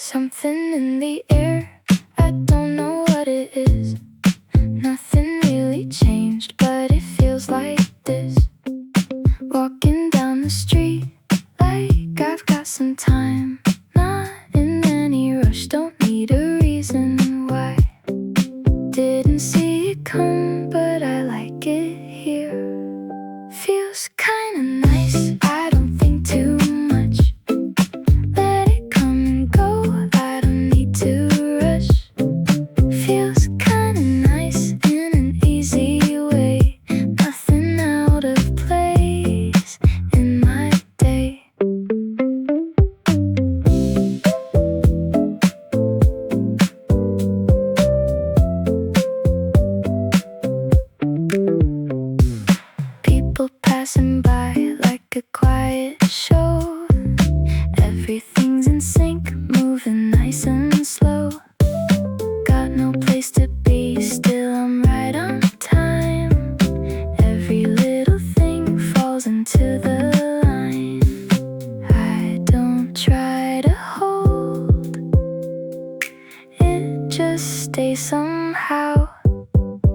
Something in the air, I don't know what it is. Nothing really changed, but it feels like this. Walking down the street like I've got some time. Not in any rush, don't need a reason why. Didn't see it come, but I like it here. Feels kinda nice, I don't think too much. Let it come and go, I don't need to rush. Feels kinda nice in an easy way. Nothing out of place in my day. People passing by like a quiet show. Everything's in sync, moving nice and slow. Got no place to be, still I'm right on time. Every little thing falls into the line. I don't try to hold, it just stays somehow.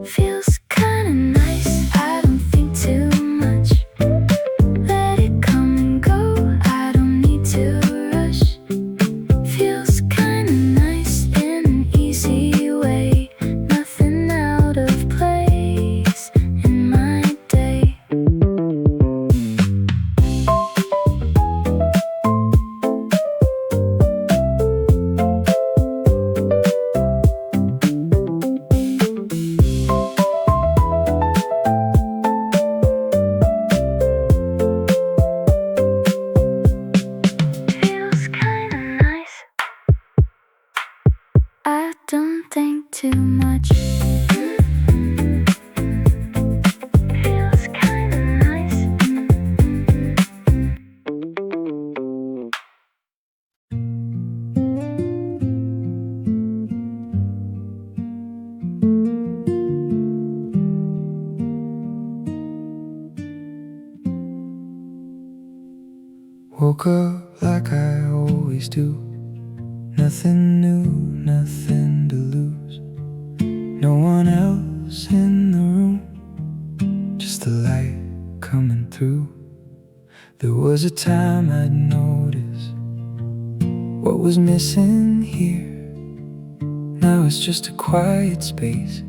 Feels kinda nice, I don't think too much. Let it come and go, I don't need to rush. Feels kinda nice in an easy way. Nothing out of place in my day. Feels kinda nice, I don't think too much. Feels kinda nice. Woke up like I always do. Nothing new, nothing to lose. No one else in the room, just the light coming through. There was a time I'd notice what was missing here. Now it's just a quiet space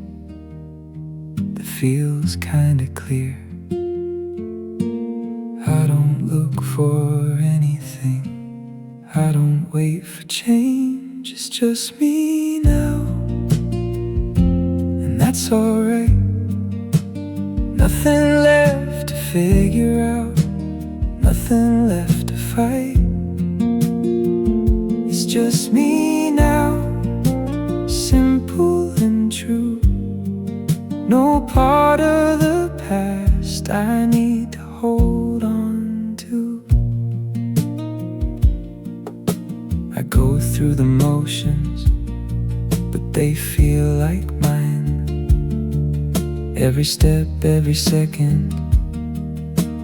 that feels kinda clear. I don't look for anything, I don't wait for change. It's just me now, and that's alright. Nothing left to figure out, nothing left to fight. It's just me now, simple and true. No part of the past I need to hold on to. I go through the motions, but they feel like mine. Every step, every second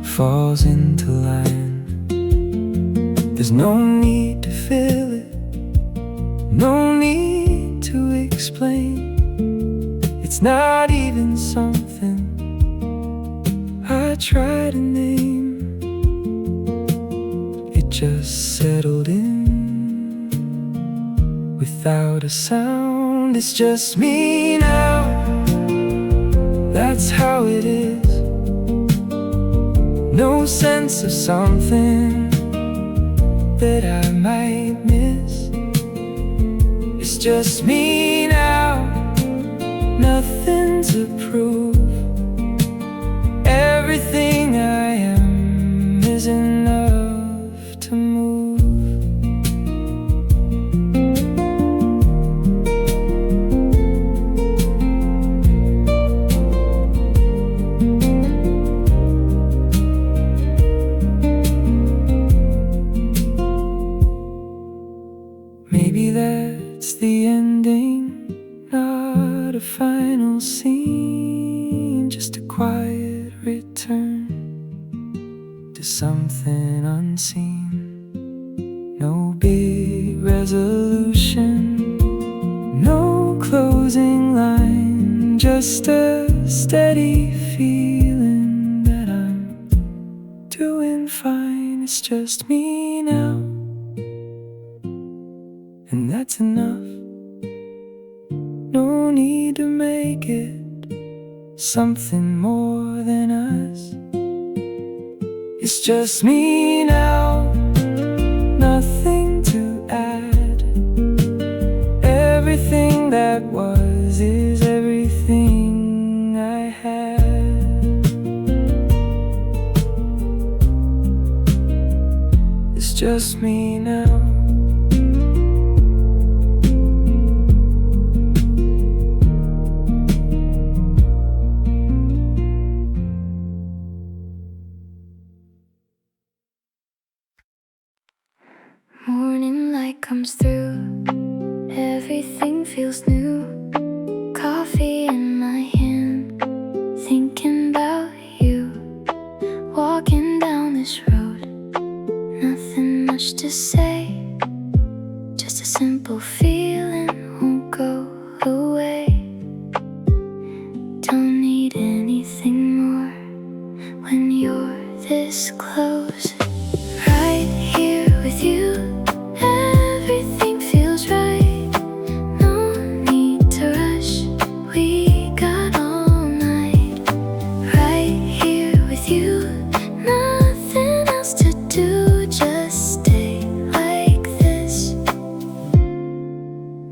falls into line. There's no need to fill it, no need to explain. It's not even something I try to name. It just settled in without a sound. It's just me now, that's how it is. No sense of something that I might miss. It's just me now, nothing to prove. Everything I am is enough to move. Maybe that's the ending, not a final scene, just a quiet return to something unseen. No big resolution, just a steady feeling that I'm doing fine. It's just me now, and that's enough. No need to make it something more than us. It's just me now, nothing to add. Everything that was is everything I had. It's just me now. Morning light comes through, everything feels new. Coffee in my hand, thinking about you. Walking down this road, nothing much to say, just a simple feeling won't go away. Don't need anything more when you're this close. Right here with you, everything feels right. No need to rush, we got all night. Right here with you, nothing else to do, just stay like this,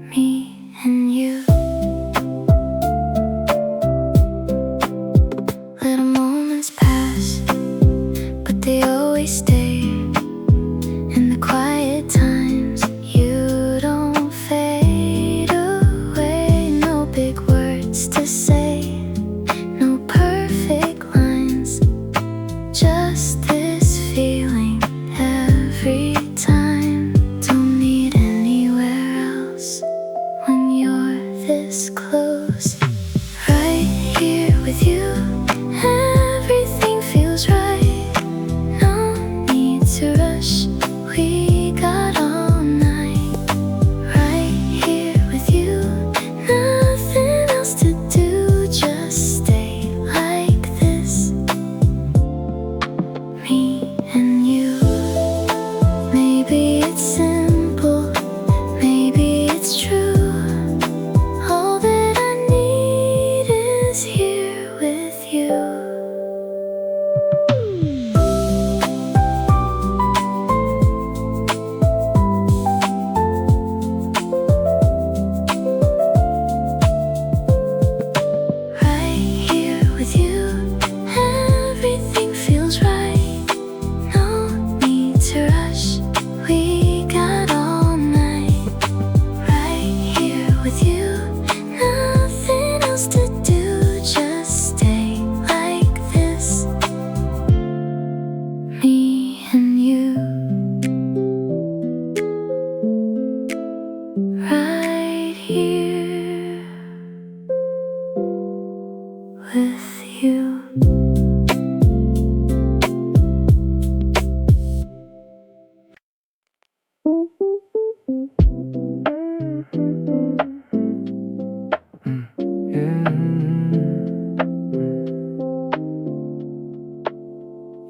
me and you. Little moments pass, but they always stay. In the quiet times, you don't fade away. No big words to say, no perfect lines, just this feeling every time. Don't need anywhere else when you're this close. Right here with you, everything feels right. No need to rush, we got all night. Right here with you, nothing else to do, just stay like this, me and you. Maybe it's simple, maybe it's true. All that I need is here with you. Right here with you, everything feels right. No need to rush, we got all night. Right here with you, nothing else to do, just stay like this, me and you. Right here with you.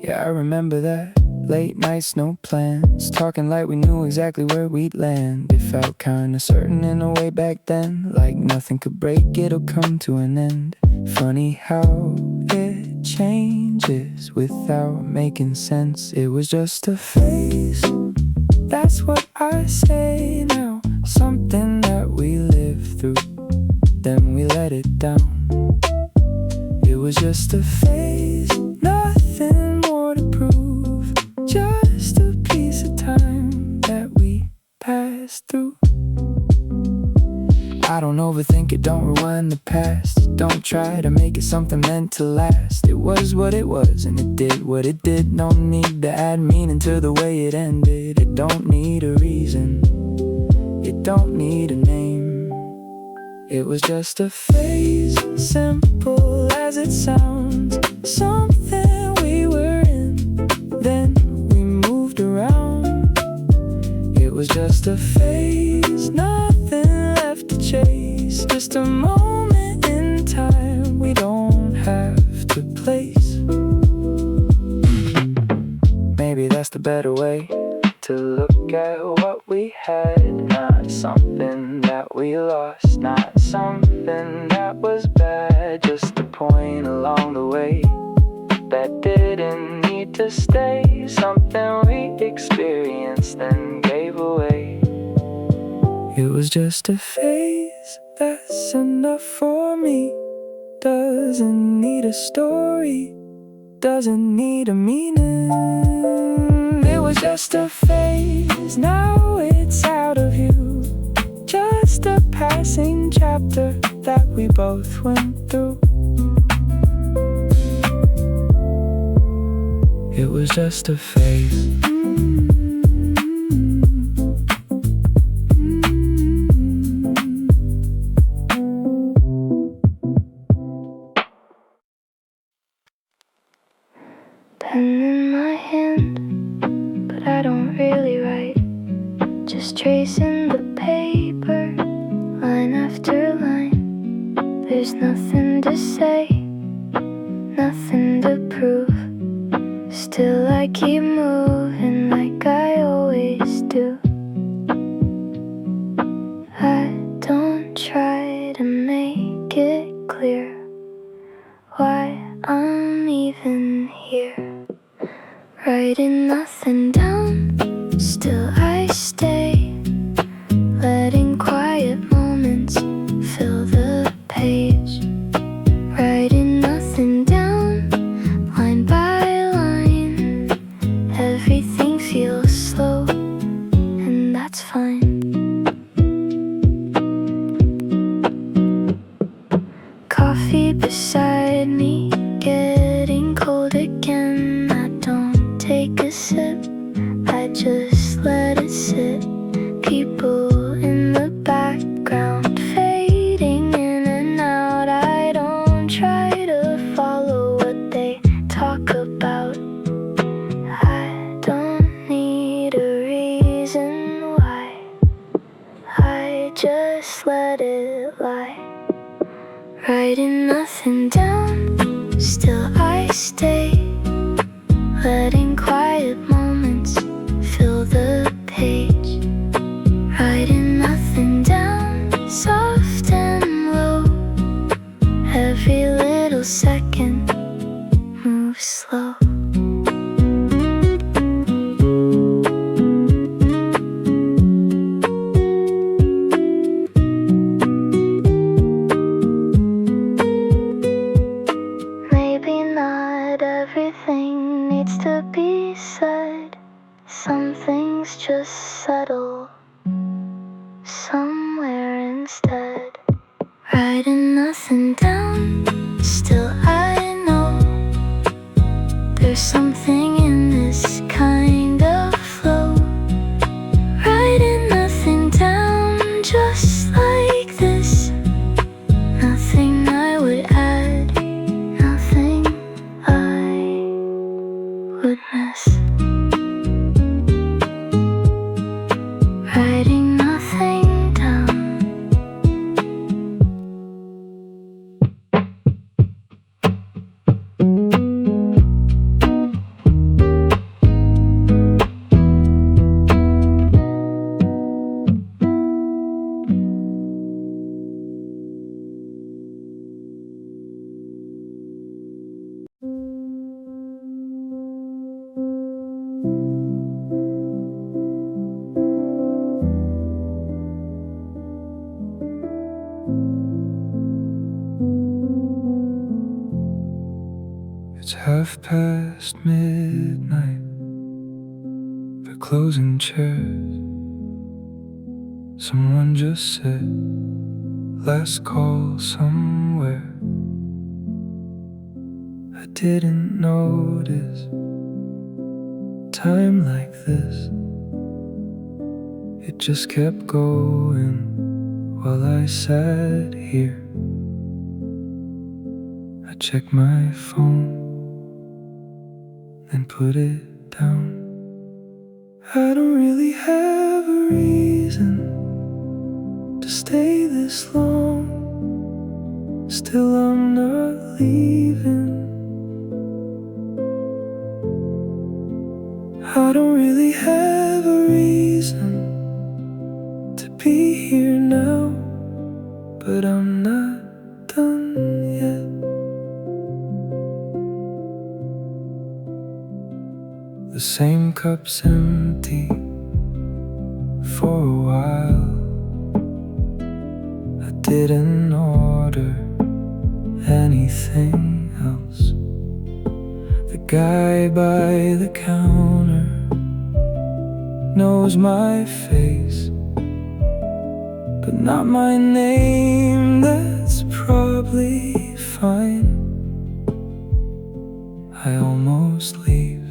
Yeah, I remember that. Late nights, no plans, talking like we knew exactly where we'd land. It felt kinda certain in a way back then, like nothing could break it or come to an end. Funny how it changes without making sense. It was just a phase, that's what I say now. Something that we lived through, then we let it down. It was just a phase, nothing more to prove, just a piece of time that we passed through. I don't overthink it, don't rewind the past. Don't try to make it something meant to last. It was what it was and it did what it did. No need to add meaning to the way it ended. It don't need a reason, it don't need a name. It was just a phase, simple as it sounds. Something we were in, then we moved around. It was just a phase, nothing left to chase. Just a moment in time have to place. Maybe that's the better way to look at what we had. Not something that we lost, not something that was bad, just a point along the way that didn't need to stay. Something we experienced then gave away. It was just a phase, that's enough for me. Doesn't need a story, doesn't need a meaning. It was just a phase, now it's out of view. Just a passing chapter that we both went through. It was just a phase. Pen in my hand, but I don't really write. Just tracing the paper, line after line. There's nothing to say, nothing to prove. Still I keep moving like I always do. I don't try to make it clear why I'm even here. Writing nothing down, still I stay. Letting quiet moments fill the page. Writing nothing down, line by line. Everything feels slow, and that's fine. Coffee beside me, getting cold again. I don't take a sip, I just let it sit. People in the background fading in and out. I don't try to follow what they talk about. I don't need a reason why, I just let it lie. Writing nothing down, still I stay. Letting quiet moments fill the page. Writing nothing down, soft and low. Every little second moves slow. Maybe not everything needs to be said. Some things just settle somewhere instead. Writing nothing down, still I know there's something in this kind of flow. Writing nothing down, just like this. Nothing I would add, nothing I would miss. Writing nothing down. It's midnight. They're closing chairs. Someone just said, last call somewhere. I didn't notice time like this. It just kept going while I sat here. I checked my phone, then put it down. I don't really have a reason to stay this long. Still I'm not leaving. be here now, but I'm not done yet. The same cup's empty for a while. I didn't order anything else. The guy by the counter knows my face, but not my name. That's probably fine. I almost leave,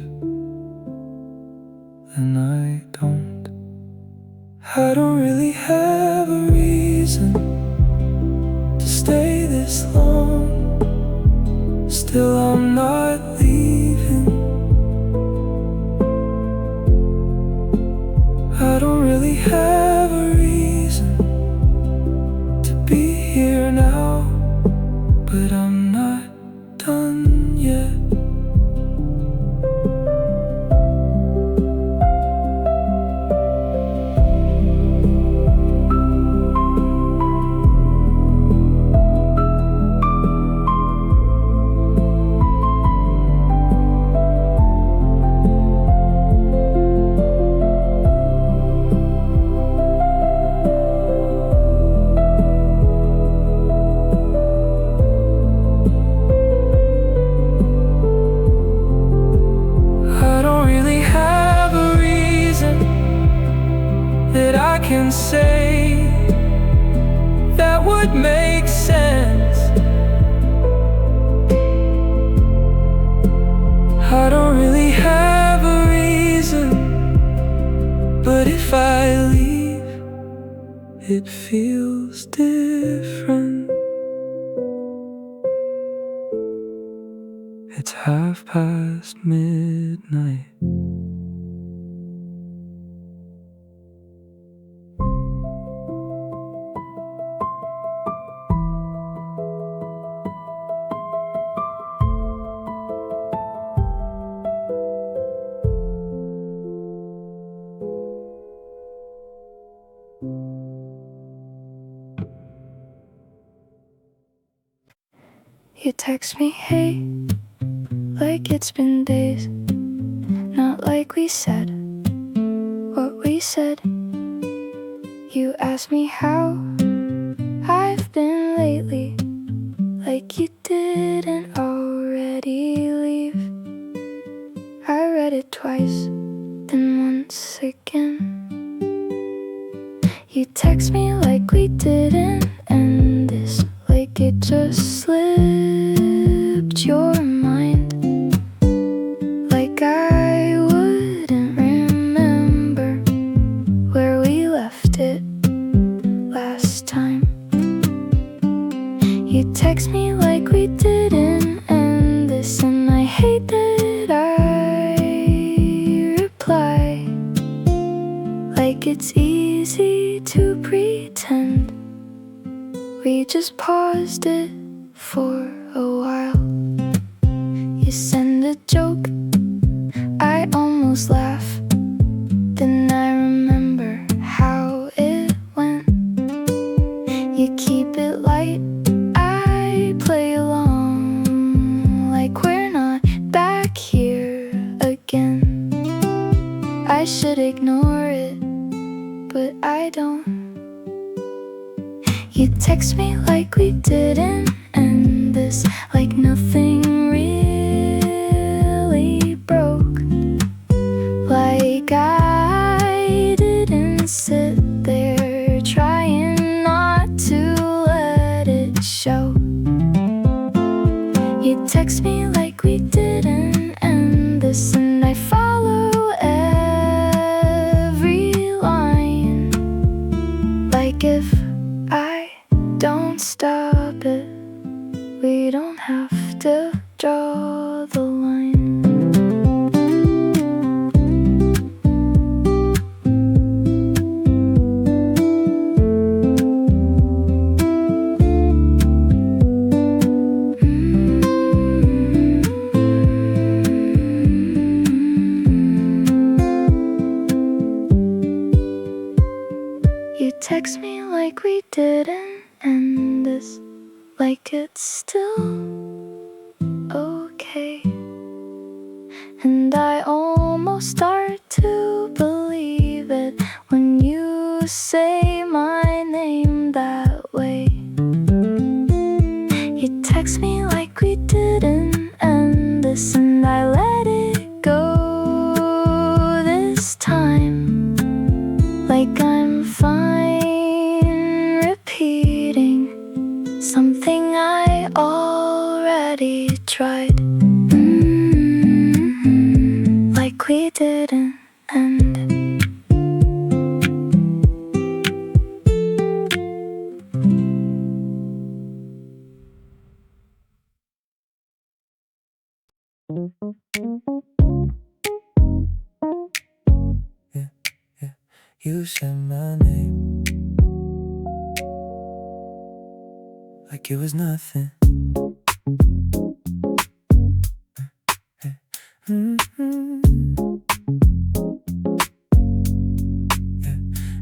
and I don't. I don't really have a reason to stay this long. Still I'm not leaving. I don't really have a reason to be here now, but I'm not done yet. Can say that would make sense. I don't really have a reason, but if I leave, it feels different. It's midnight. You text me, hey, like it's been days. Not like we said what we said. You asked me how I've been lately, like you didn't already leave. I read it twice, then once again. You text me like we didn't end this, like it just slipped your mind, like I wouldn't remember where we left it last time. You text me like we didn't end this, and I hate that I reply like it's easy to pretend we just paused it for a while. You send a joke, I almost laugh, then I remember how it went. You keep it light, I play along like we're not back here again. I should ignore it, but I don't. You text me like we didn't end this, like nothing really broke, like I didn't sit there trying not to let it show. You text me like we didn't end this, and I follow every line, like if I don't stop it, we don't have to draw the line. You text me like we didn't end this, like it's still okay. And I almost start to believe it when you say my name that way. You text me like we didn't end this, and I let it go this time, like I'm fine repeating something I already tried. Like we didn't end. You said my name like it was nothing.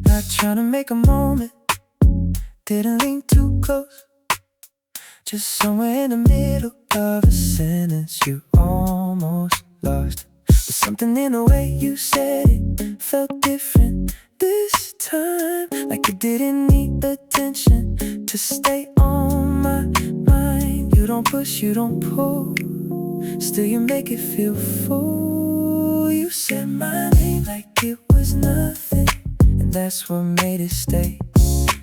Not trying to make a moment, didn't lean too close, just somewhere in the middle of a sentence you almost lost. But something in the way you said it felt different this time, like it didn't need attention to stay on my mind. You don't push, you don't pull, still you make it feel full. You said my name like it was nothing, and that's what made it stay.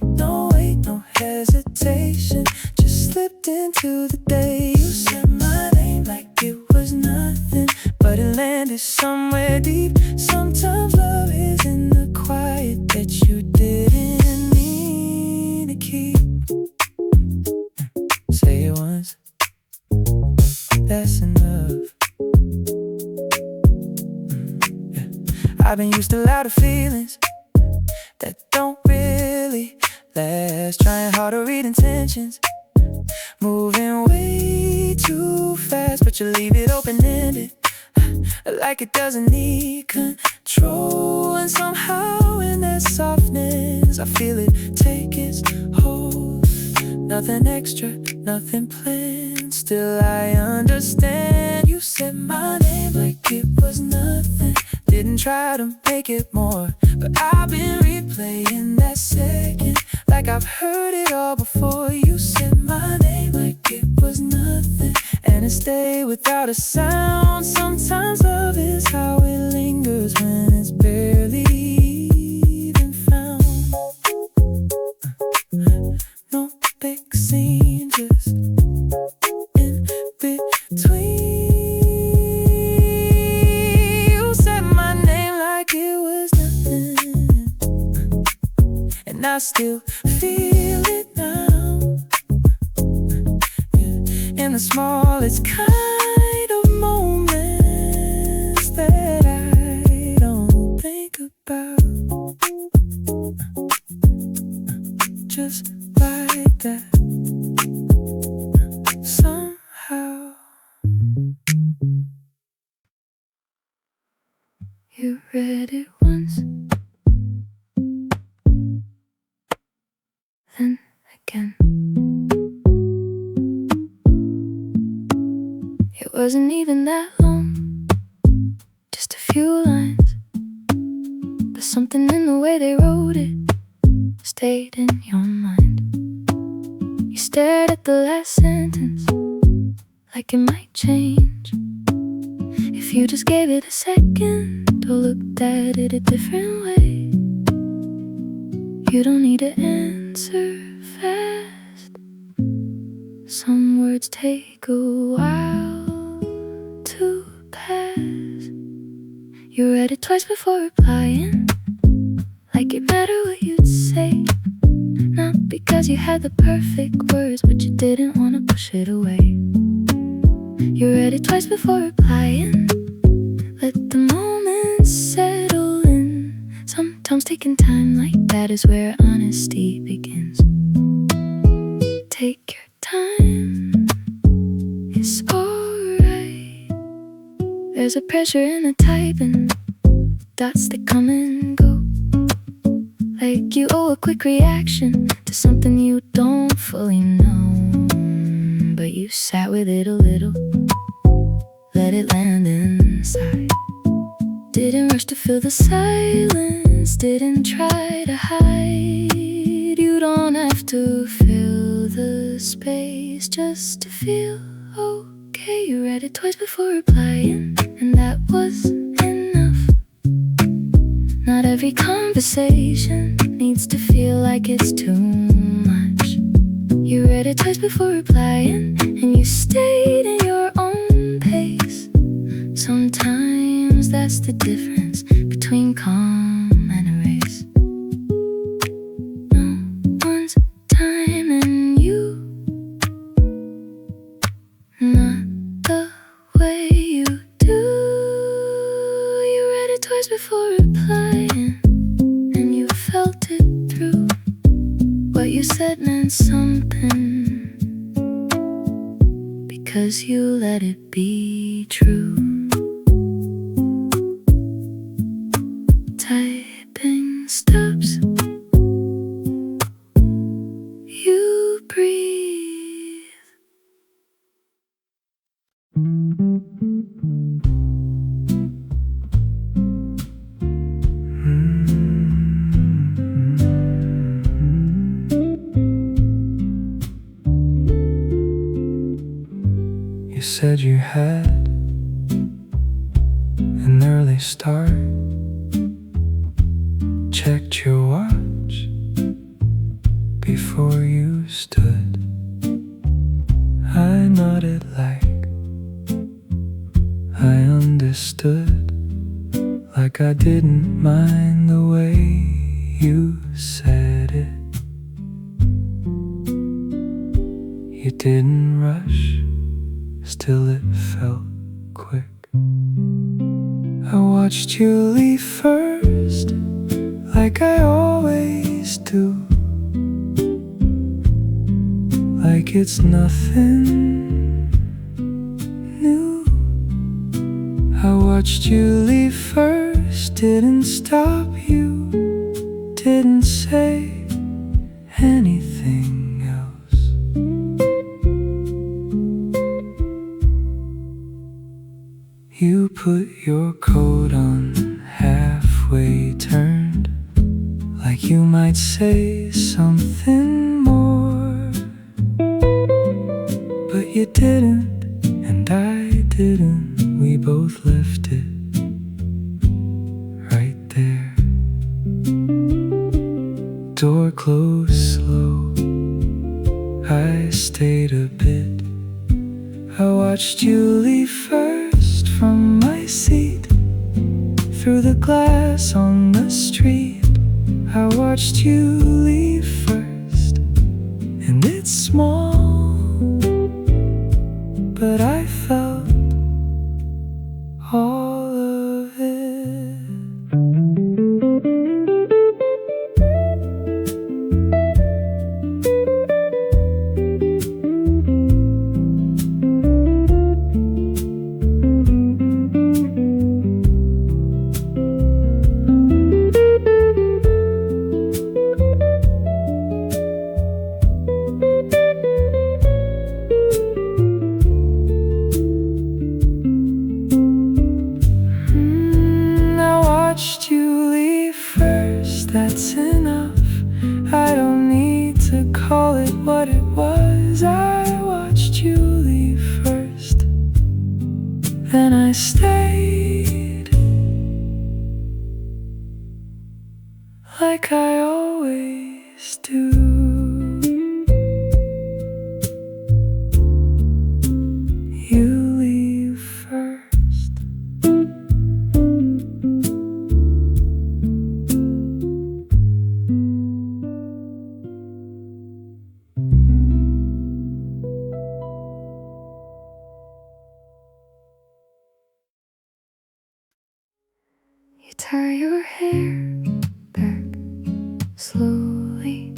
No wait, no hesitation, just slipped into the day. You said my name like it was nothing, but it landed somewhere deep. Sometimes love is in the quiet that you didn't mean to keep. Say it once, that's enough. Yeah. I've been used to louder feelings that don't really last, trying hard to read intentions, moving way too fast, but you leave it open-ended, like it doesn't need control. And somehow in that softness I feel it take its hold. Nothing extra, nothing planned, still I understand. You said my name like it was nothing, didn't try to make it more, but I've been replaying that second like I've heard it all before. You said my name like it was nothing, and it stayed without a sound. Sometimes love is how it lingers when it's barely even found. No big scene, just in between. You said my name like it was nothing, and I still feel it now. Yeah. In the smallest kind of moments that I don't think about, just like that. Somehow You read it once, then again. It wasn't even that long, just a few lines, but something in the way they wrote it stayed in your mind. You stared at the last sentence like it might change if you just gave it a second or looked at it a different way. You don't need to answer fast, some words take a while to pass. You read it twice before replying, like it mattered what you'd say. Not because you had the perfect words, but you didn't want to push it away. You read it twice before replying, let the moment settle in. Sometimes taking time like that is where honesty begins. Take your time, it's alright. There's a pressure in the typing, dots that come and go, Like you owe a quick reaction to something you don't fully know. But you sat with it a little, let it land inside. Didn't rush to fill the silence, didn't try to hide. You don't have to fill the space just to feel okay. You read it twice before replying, and that was enough. Not every conversation needs to feel like it's too much. You read it twice before replying, and you stayed in your own pace. Sometimes that's the difference between calm and a race. No one's timing you, not the way you do. You read it twice before replying, and you felt it through. What you said meant something, because you let it be true. Typing stops, you breathe. You said you had an early start, checked your watch before you stood. I nodded like I understood, like I didn't mind the way you said it. You didn't rush, still it felt quick. I watched you leave first, like I always do, like it's nothing new. I watched you leave first, didn't stop you, didn't say anything else. You put your coat on halfway turned, like you might say something more, but you didn't, and I didn't. We both left it right there. Door closed slow, I stayed a bit. I watched you leave first from my seat, through the glass on the street. I watched you leave first, and it's small, but I felt all of it. That's enough. I don't need to call it what it was. I watched you leave first, then I stayed, like I always do. You leave first. You tie your hair back slowly,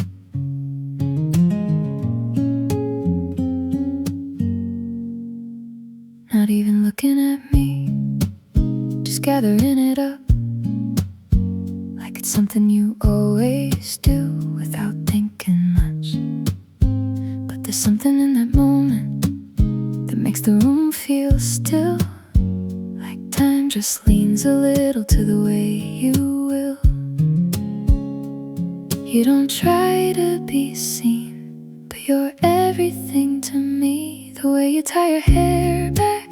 not even looking at me, just gathering it up, like it's something you always something in that moment that makes the room feel still, like time just leans a little to the way you will. You don't try to be seen, but you're everything to me. The way you tie your hair back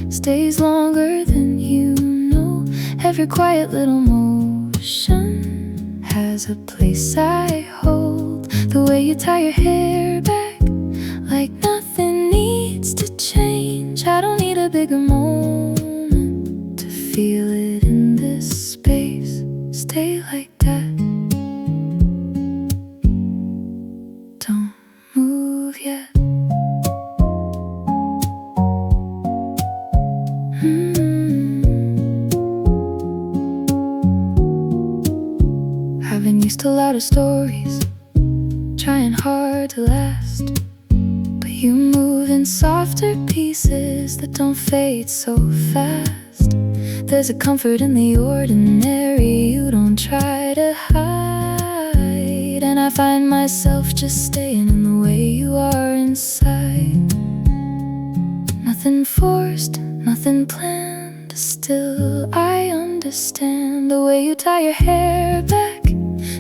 stays longer than you know. Every quiet little motion has a place I hold. The way you tie your hair back, like nothing needs to change. I don't need a bigger moment to feel it in this space. Stay like that. Don't move yet. I've been used to louder stories, trying hard to last, but you move in softer pieces that don't fade so fast. There's a comfort in the ordinary you don't try to hide, and I find myself just staying in the way you are inside. Nothing forced, nothing planned, still I understand. The way you tie your hair back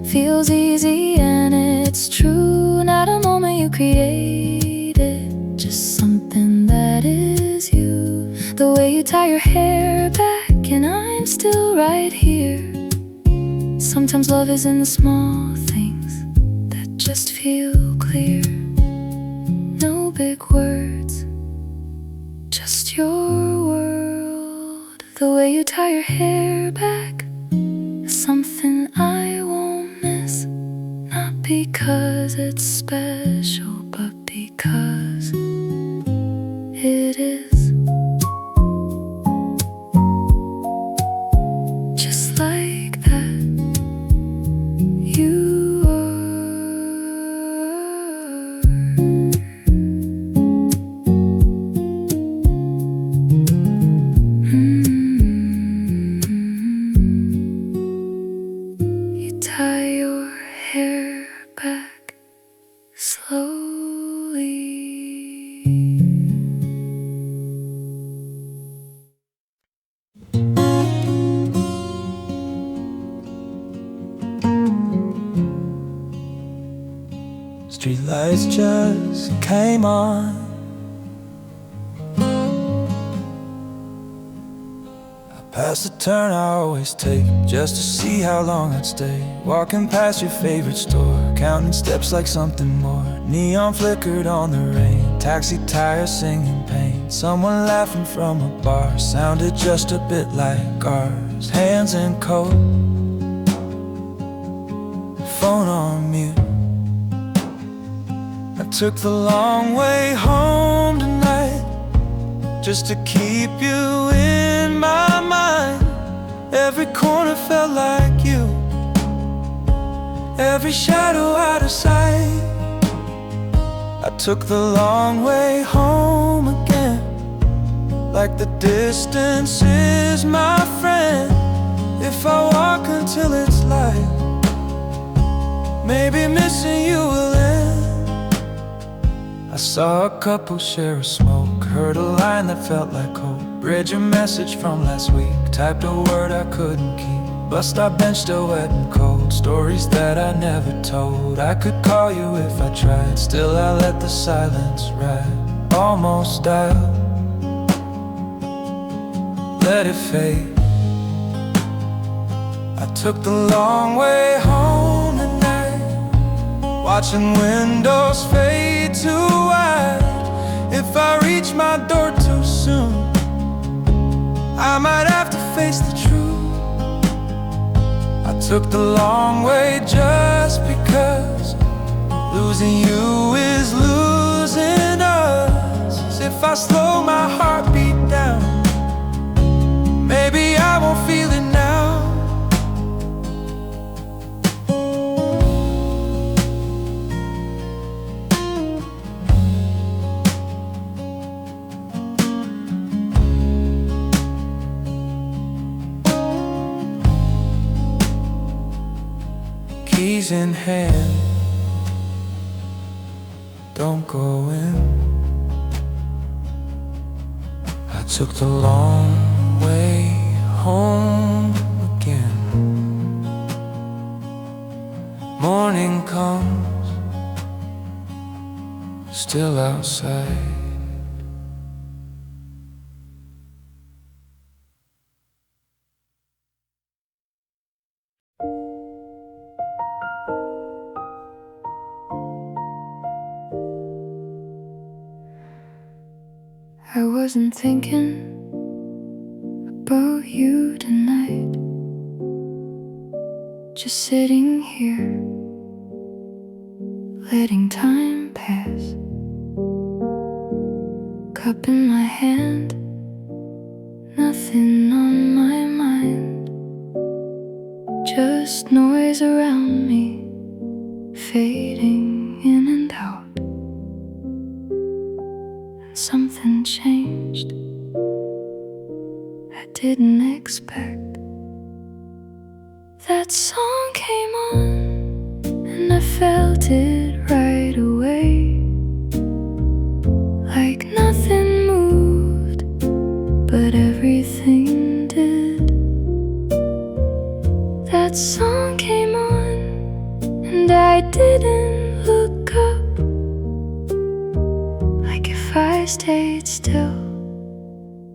feels easy and it's true. Not a moment you created, just something that is you. The way you tie your hair back and I'm still right here. Sometimes love is in the small things that just feel clear. No big words, just your world. The way you tie your hair back is something I won't miss. Not because it's special, but because it is. Just like that, you You tie your hair back slowly. Streetlights just came on. Past the turn I always take, just to see how long I'd stay. Walking past your favorite store, counting steps like something more. Neon flickered on the rain, taxi tires singing pain. Someone laughing from a bar, sounded just a bit like ours. Hands in coat, phone on mute. I took the long way home tonight, just to keep you in my mind. Every corner felt like you, every shadow out of sight. I took the long way home again, like the distance is my friend. If I walk until it's light, maybe missing you will end. I saw a couple share a smoke, heard a line that felt like hope. Read your message from last week, typed a word I couldn't keep. Bus stop bench still wet and cold, stories that I never told. I could call you if I tried, still I let the silence ride. Almost dialed, let it fade. I took the long way home tonight, watching windows fade to white. If I reach my door too soon, I might have to face the truth. I took the long way just because losing you is losing us. If I slow my heartbeat down, maybe I won't feel it now. Keys in hand, don't go in. I took the long way home again. Morning comes, still outside. I wasn't thinking about you tonight. Just sitting here, letting time pass. Cup in my hand, nothing on my mind. Just noise around me, fading in and out. Something changed I didn't expect. That song came on and I felt it right away. Like nothing moved, but everything did. That song came on and I didn't look up. Like if I stayed still,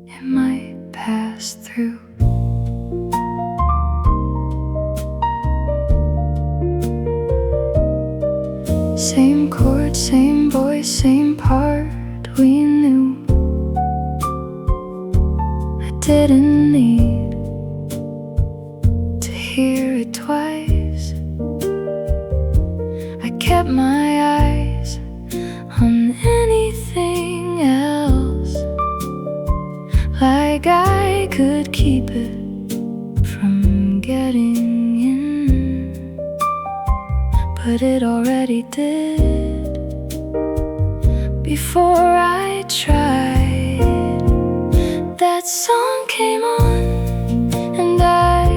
it might pass through. Same chord, same voice, same part we knew. I didn't need to hear it twice. I kept my eyes on anything else, like I could keep it from getting in, but it already did before I tried. That song came on and I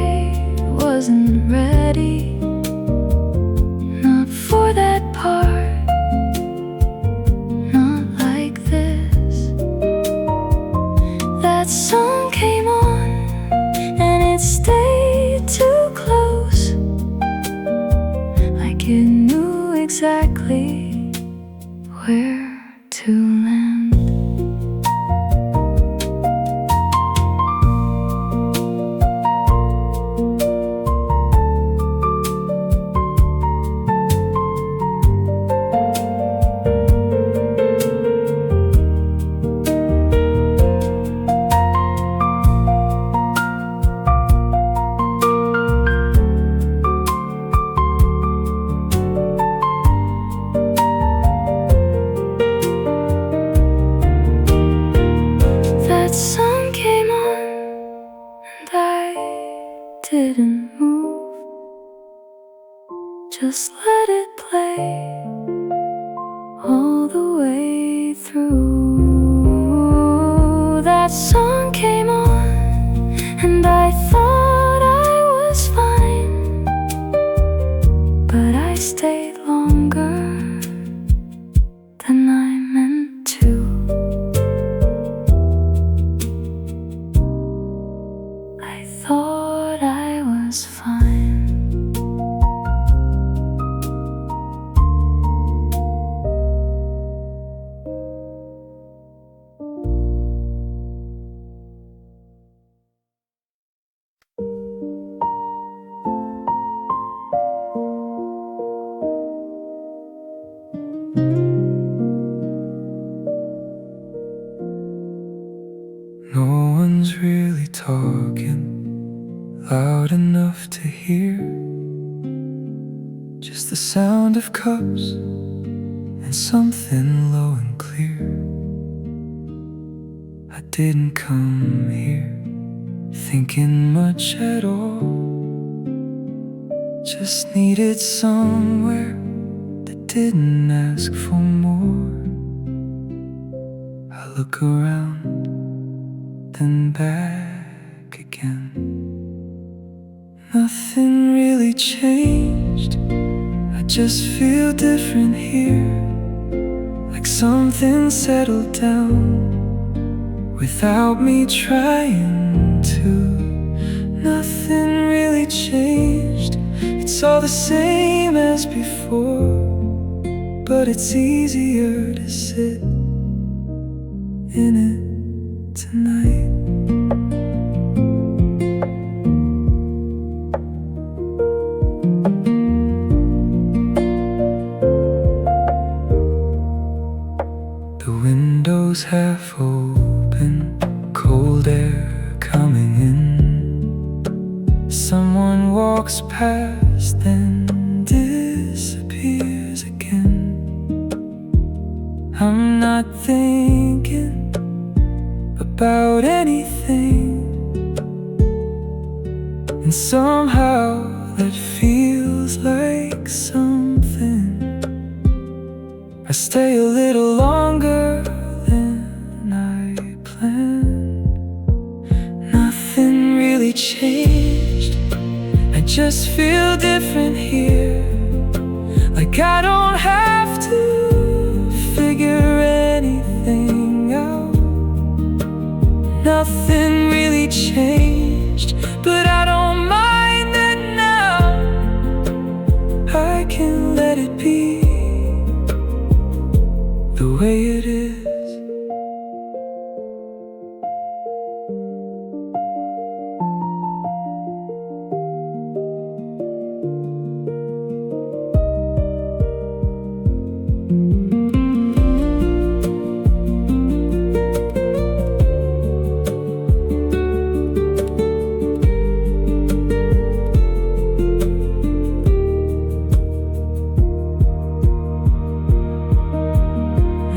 wasn't ready, not for that part. That song came on and it stayed too close, like it knew exactly where to land. That song came on and I didn't move, just let it play all the way through. That song came on and I thought I was fine, but I stayed longer than I meant to. I thought I was fine. No one's really talking loud enough to hear, just the sound of cups and something low and clear. I didn't come here thinking much at all, just needed somewhere that didn't ask for more. I look around, then back again. Nothing really changed, I just feel different here. like something settled down without me trying to. Nothing really changed, it's all the same as before, but it's easier to sit in it tonight. The windows half open, cold air coming in. Someone walks past, then disappears again. I'm not thinking about anything, and somehow that feels like something. I stay a little longer than I planned. Nothing really changed, I just feel different here. Like I don't have to figure anything out. Nothing really changed, but I don't mind it now. I can let it be the way it is.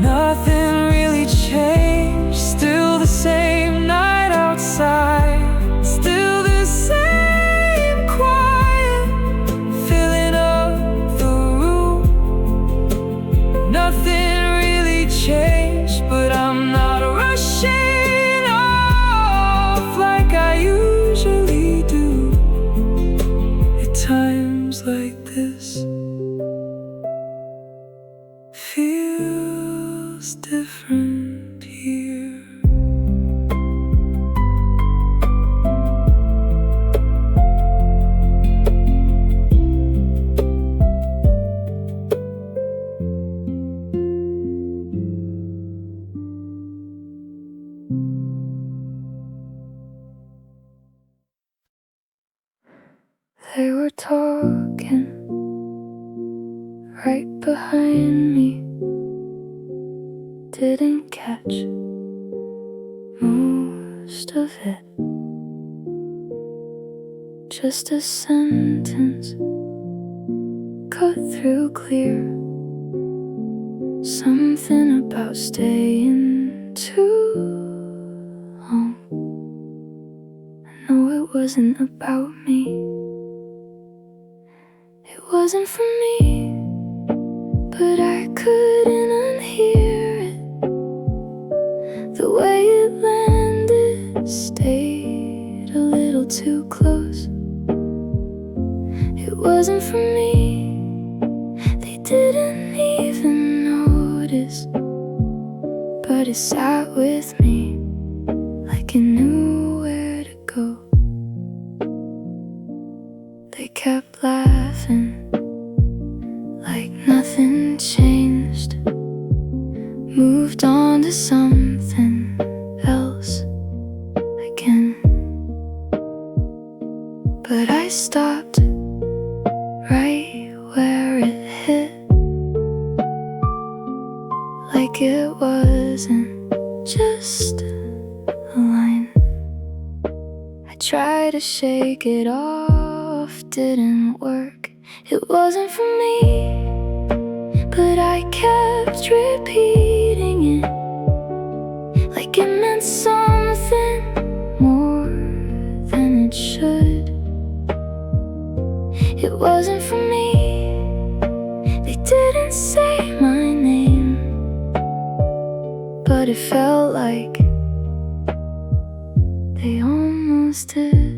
Nothing really changed, still the same night outside, still the same quiet filling up the room. Nothing really changed, but I'm not rushing off like I usually do. At times like this, feels different here. They were talking right behind me. Didn't catch most of it. Just a sentence cut through clear. Something about staying too long. I know it wasn't about me. It wasn't for me, but I couldn't unhear it. The way it landed stayed a little too close. It wasn't for me, they didn't even notice, but it sat with me like it knew where to go. They kept laughing like nothing changed, moved on to something else again. But I stopped right where it hit, like it wasn't just a line. I tried to shake it off, didn't work. It wasn't for me, but I kept repeating it like it meant something more than it should. It wasn't for me, they didn't say my name, but it felt like they almost did.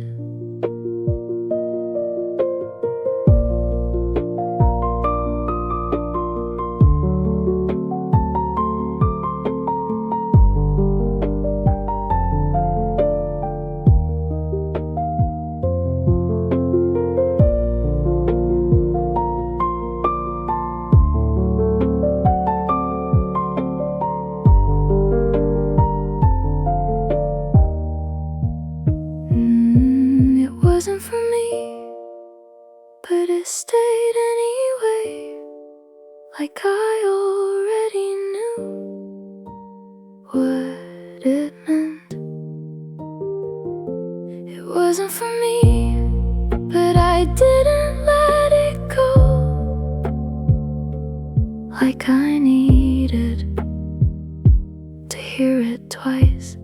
wasn't for me, but it stayed anyway. Like I already knew what it meant. It wasn't for me, but I didn't let it go. Like I needed to hear it twice.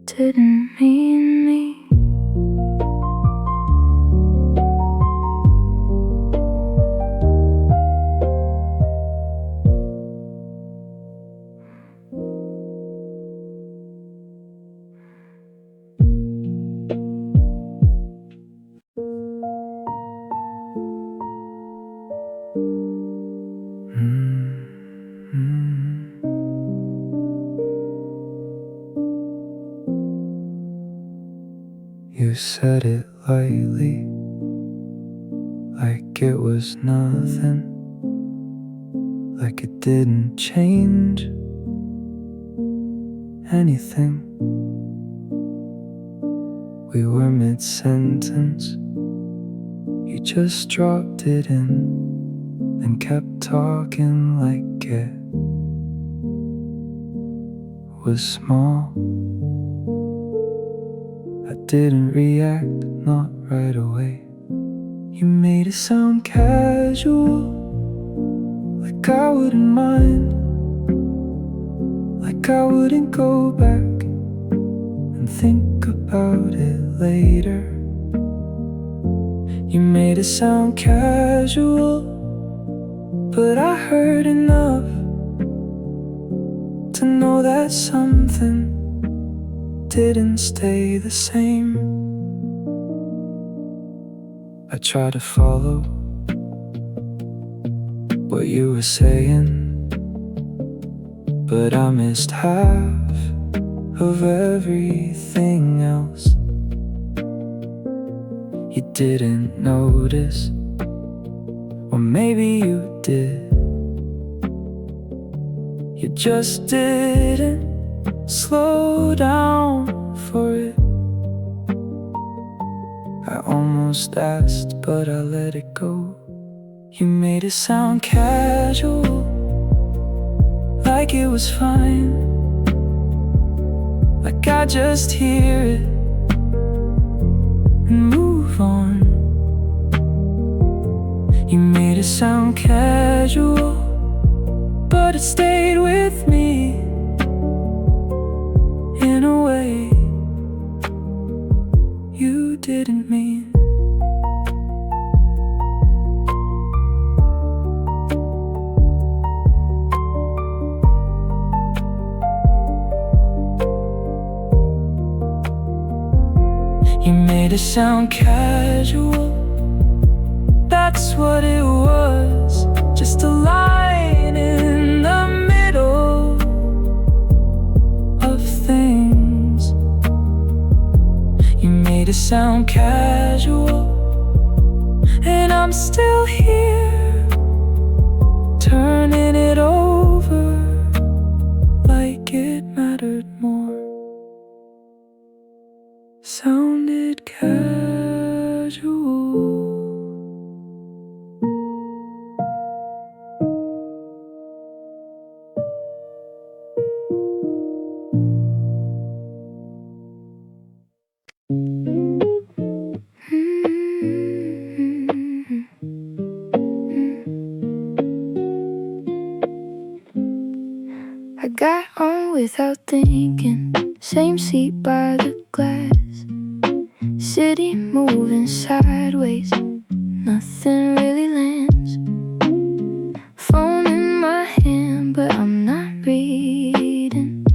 Didn't mean me. You said it lightly, like it was nothing, like it didn't change anything. We were mid-sentence, you just dropped it in and kept talking like it was small. I didn't react, not right away. You made it sound casual, like I wouldn't mind, like I wouldn't go back and think about it later. You made it sound casual, but I heard enough to know that something didn't stay the same. I tried to follow what you were saying, but I missed half of everything else. You didn't notice, or maybe you did. You just didn't slow down for it. I almost asked, but I let it go. You made it sound casual, like it was fine, like I just hear it and move on. You made it sound casual, but it stayed with me in a way you didn't mean. You made it sound casual, that's what it was, just a line in the middle of things. You made it sound casual, and I'm still here, turning it over like it mattered more. Sounded casual. I got on without thinking, same seat by the glass, city moving sideways, nothing really lands. Phone in my hand, but I'm not reading,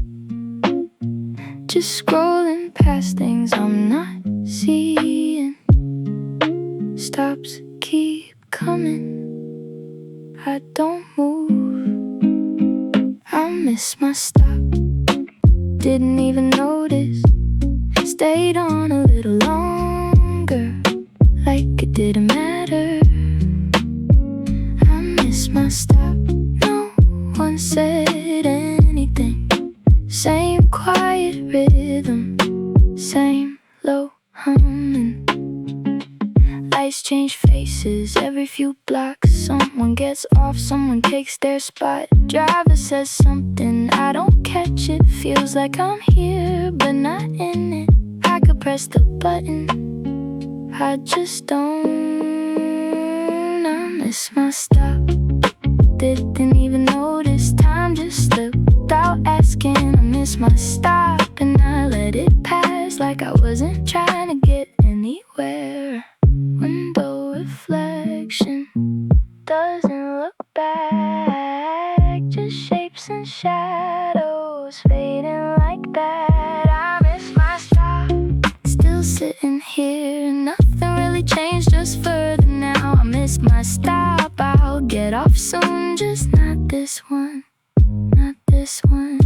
just scrolling past things I'm not seeing. Stops keep coming, I don't move. I missed my stop, didn't even notice, stayed on a little longer, like it didn't matter. I missed my stop, no one said anything. Same quiet rhythm, same low humming. exchange faces every few blocks. Someone gets off, someone takes their spot. Driver says something, I don't catch it. Feels like I'm here, but not in it. I could press the button, I just don't. I miss my stop. Didn't even notice time just slipped without asking. I miss my stop and I let it pass like I wasn't trying to get anywhere. Window reflection doesn't look back, just shapes and shadows fading like that. I miss my stop. Still sitting here, nothing really changed, just further now. I miss my stop. I'll get off soon, just not this one, not this one.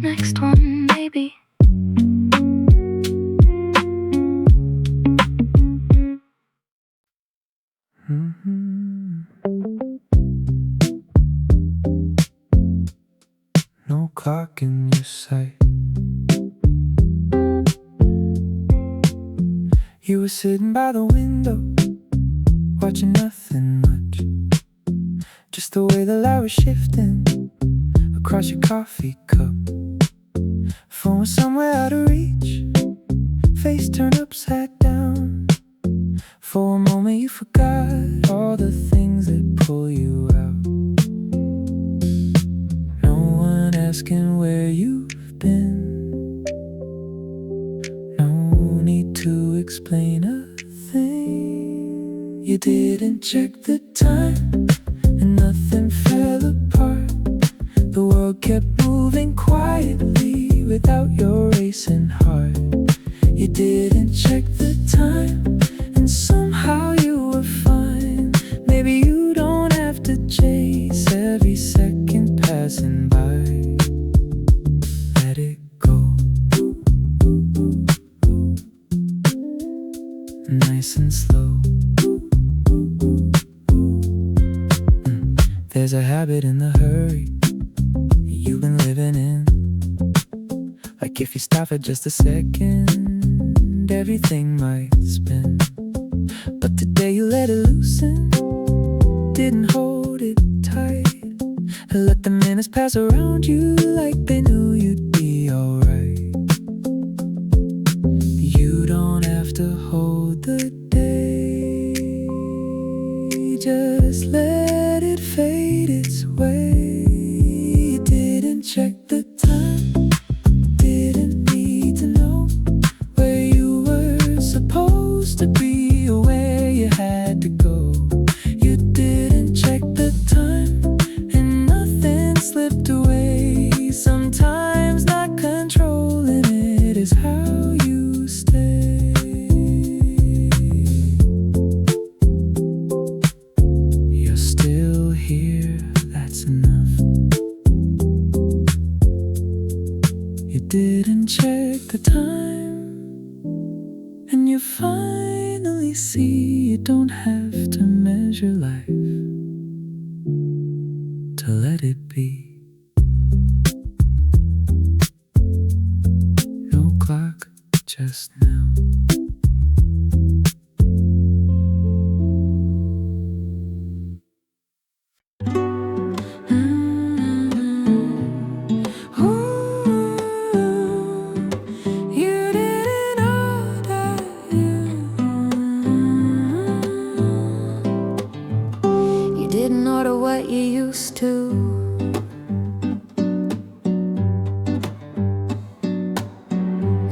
Next one, maybe. No clock in your sight. You were sitting by the window, watching nothing much, just the way the light was shifting across your coffee cup. Phone was somewhere out of reach, face turned upside down. For a moment you forgot all the things that pull you out. No one asking where you've been, no need to explain a thing. You didn't check the time and nothing fell apart. The world kept moving quietly without your racing heart. You didn't check the time and somehow you were fine. Maybe you don't have to chase every second passing by. Let it go, nice and slow. There's a habit in the hurry you've been living in. Like if you stop for just a second, everything might spin. But today you let it loosen, didn't hold it tight, and let the minutes pass around you like they knew you'd be alright. You don't have to hold the day, just let it fade its way. You didn't check the time, didn't need to know where you were supposed to be or where you had to go. You didn't check the time and nothing slipped away. Sometimes not controlling it is how you stay. You're still here, that's enough. You didn't check the time, and you finally see you don't have to measure life to let it be. No clock just now. Didn't order what you used to.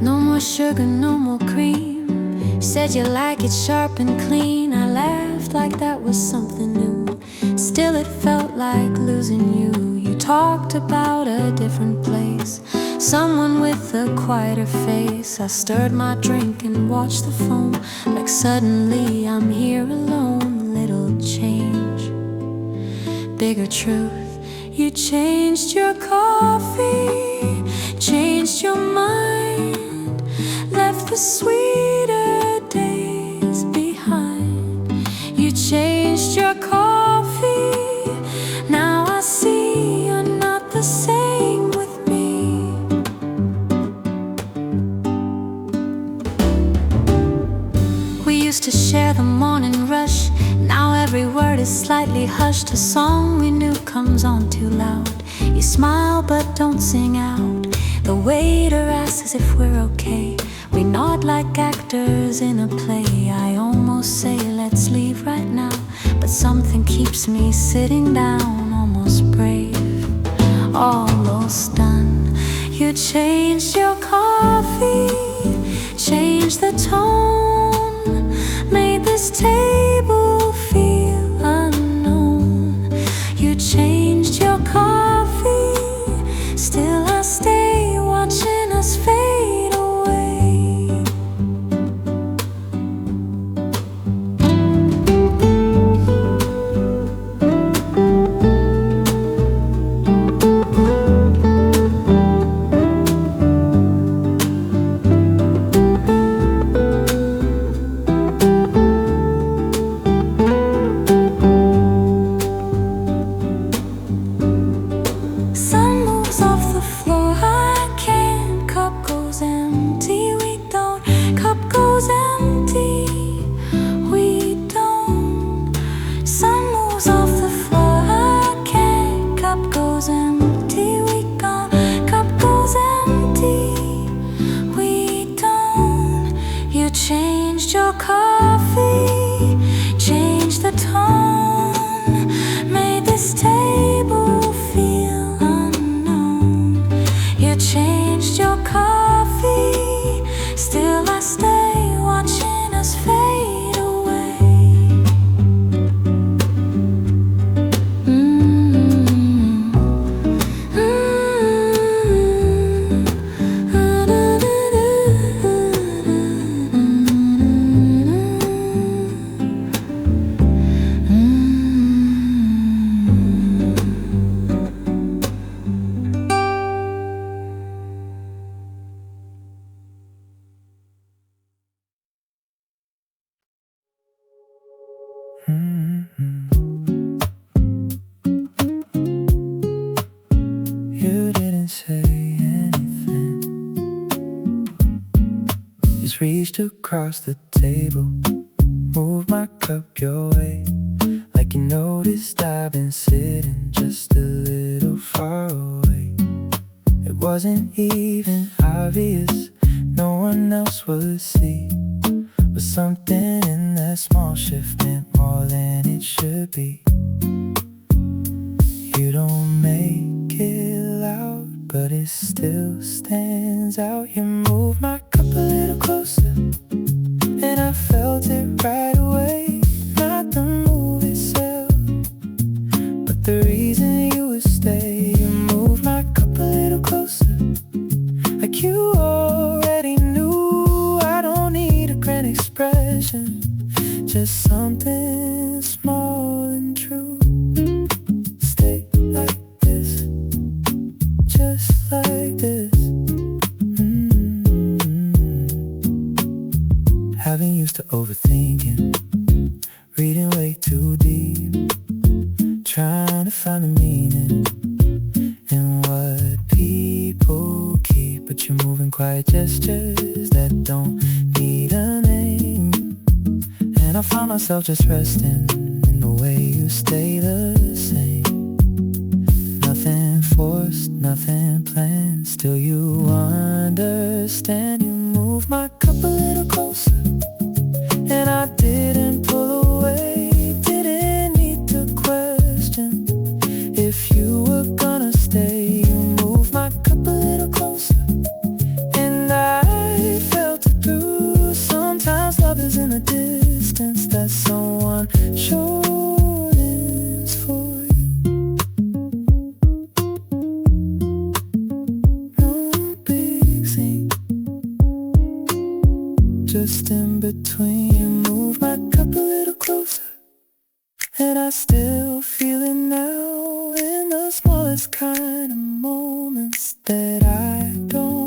No more sugar, no more cream. Said you like it sharp and clean. I laughed like that was something new. Still it felt like losing you. You talked about a different place, someone with a quieter face. I stirred my drink and watched the foam, like suddenly I'm here alone. Little change, bigger truth. You changed your coffee, changed your mind, left the sweeter days behind. You changed your coffee, now I see you're not the same with me. is slightly hushed. A song we knew comes on too loud. You smile but don't sing out. The waiter asks if we're okay. We nod like actors in a play. I almost say let's leave right now, but something keeps me sitting down. Almost brave, almost done. You changed your coffee, changed the tone, made this table feel unknown. You changed your coffee, still I stay watching us fade away. Sun moves off the floor, I can't. Cup goes empty, we don't. Cup goes empty, we don't. Sun moves off the floor, I can't. Cup goes empty, we gone. Cup goes empty, we don't. You changed your coffee, changed the tone, made this table feel unknown. You changed your coffee, still I stay watching us fade away. You didn't say anything. Just reached across the table, moved my cup your way. Like you noticed I've been sitting just a little far away. It wasn't even obvious, no one else would see. But something in that small shift meant more than it should be. You don't make it loud, but it still stands out. You moved my cup a little closer, and I felt it right away. Not the move itself, but the reason you would stay. You moved my cup a little closer, like you already knew. I don't need a grand expression, just something small and true. Stay like this, just like this. Having used to overthinking, reading way too deep, trying to find the meaning in what people keep. But you're moving quiet gestures that don't need a name. And I found myself just resting in the way you stay the same. Nothing forced, nothing planned, still you understand. You moved my cup a little closer, and I didn't pull away. Didn't need to question if you were gonna stay. You moved my cup a little closer, and I felt it through. Sometimes love is in the distance that someone shortens for you. No big thing, just in between. You move my cup a little closer, and I still feel it now, in the smallest kind of moments that I don't